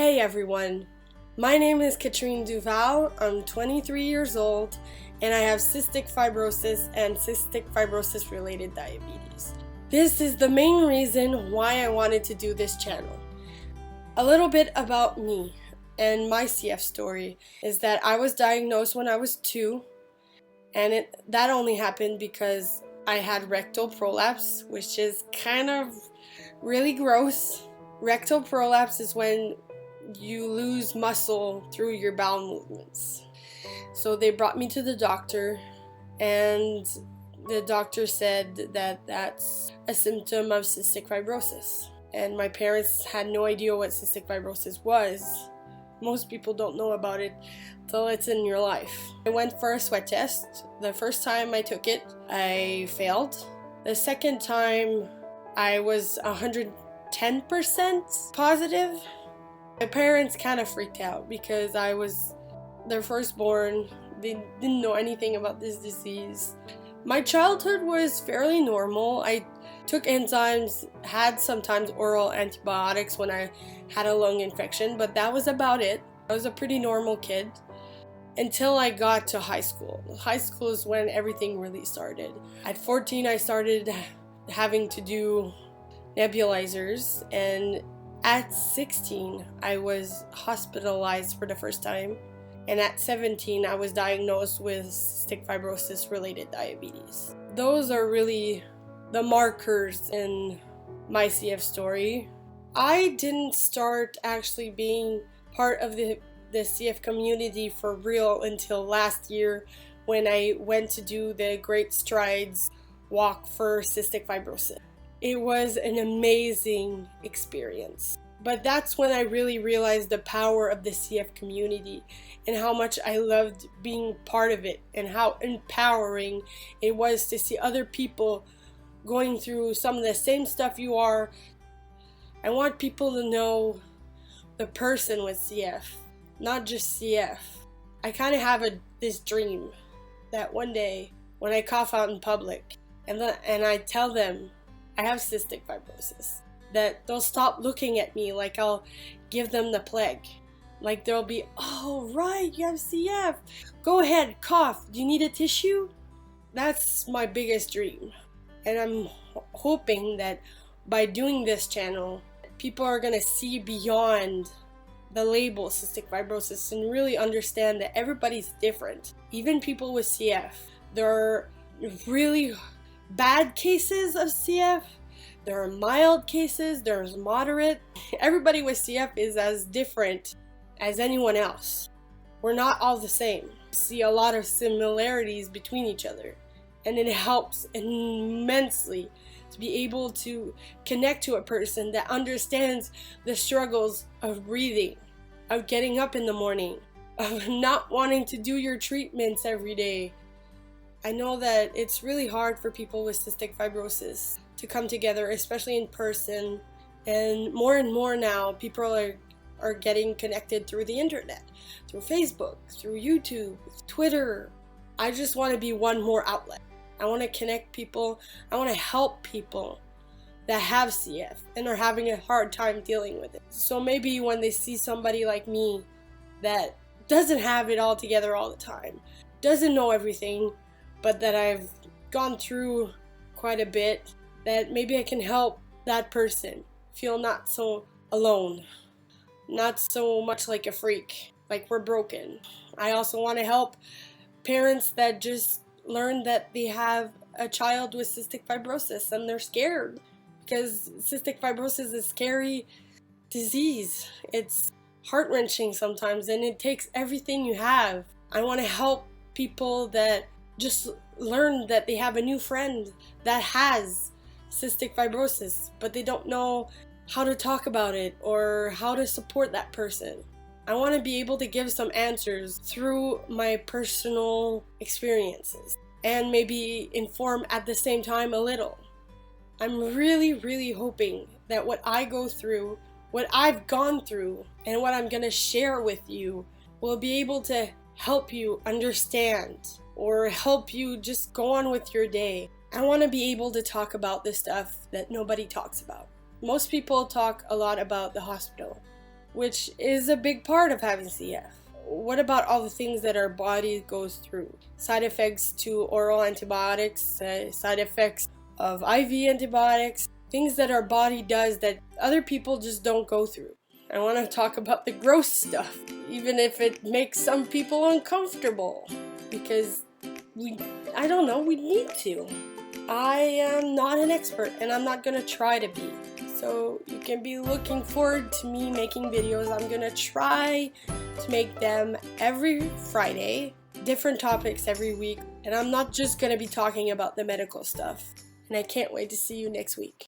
Hey everyone, my name is Katrine Duval. I'm 23 years old and I have cystic fibrosis and cystic fibrosis related diabetes. This is the main reason why I wanted to do this channel. A little bit about me and my CF story is that I was diagnosed when I was 2, and that only happened because I had rectal prolapse, which is kind of really gross. Rectal prolapse is when you lose muscle through your bowel movements. So they brought me to the doctor, and the doctor said that that's a symptom of cystic fibrosis. And my parents had no idea what cystic fibrosis was. Most people don't know about it till it's in your life. I went for a sweat test. The first time I took it, I failed. The second time, I was 110% positive. My parents kind of freaked out because I was their firstborn. They didn't know anything about this disease. My childhood was fairly normal. I took enzymes, had sometimes oral antibiotics when I had a lung infection, but that was about it. I was a pretty normal kid until I got to high school. High school is when everything really started. At 14, I started having to do nebulizers, and at 16, I was hospitalized for the first time, and at 17, I was diagnosed with cystic fibrosis related diabetes. Those are really the markers in my CF story. I didn't start actually being part of the CF community for real until last year when I went to do the Great Strides walk for cystic fibrosis. It was an amazing experience. But that's when I really realized the power of the CF community and how much I loved being part of it and how empowering it was to see other people going through some of the same stuff you are. I want people to know the person with CF, not just CF. I kind of have this dream that one day when I cough out in public and I tell them I have cystic fibrosis, that they'll stop looking at me like I'll give them the plague. Like they'll be, oh right, you have CF. Go ahead, cough. Do you need a tissue? That's my biggest dream. And I'm hoping that by doing this channel, people are gonna see beyond the label cystic fibrosis and really understand that everybody's different. Even people with CF. There are really bad cases of CF. There are mild cases, there's moderate. Everybody with CF is as different as anyone else. We're not all the same. We see a lot of similarities between each other, and it helps immensely to be able to connect to a person that understands the struggles of breathing, of getting up in the morning, of not wanting to do your treatments every day. I know that it's really hard for people with cystic fibrosis to come together, especially in person, and more now people are getting connected through the internet, through Facebook, through YouTube, Twitter. I just want to be one more outlet. I want to connect people. I want to help people that have CF and are having a hard time dealing with it. So maybe when they see somebody like me that doesn't have it all together all the time, doesn't know everything, but that I've gone through quite a bit, that maybe I can help that person feel not so alone, not so much like a freak, like we're broken. I also want to help parents that just learn that they have a child with cystic fibrosis and they're scared, because cystic fibrosis is a scary disease. It's heart-wrenching sometimes, and it takes everything you have. I want to help people that just learn that they have a new friend that has cystic fibrosis, but they don't know how to talk about it or how to support that person. I want to be able to give some answers through my personal experiences and maybe inform at the same time a little. I'm really hoping that what I go through, what I've gone through, and what I'm going to share with you will be able to help you understand or help you just go on with your day. I want to be able to talk about the stuff that nobody talks about. Most people talk a lot about the hospital, which is a big part of having CF. What about all the things that our body goes through? Side effects to oral antibiotics, side effects of IV antibiotics, things that our body does that other people just don't go through. I want to talk about the gross stuff, even if it makes some people uncomfortable, because I don't know, we need to. I am not an expert, and I'm not gonna try to be. So you can be looking forward to me making videos. I'm gonna try to make them every Friday, different topics every week, and I'm not just gonna be talking about the medical stuff. And I can't wait to see you next week.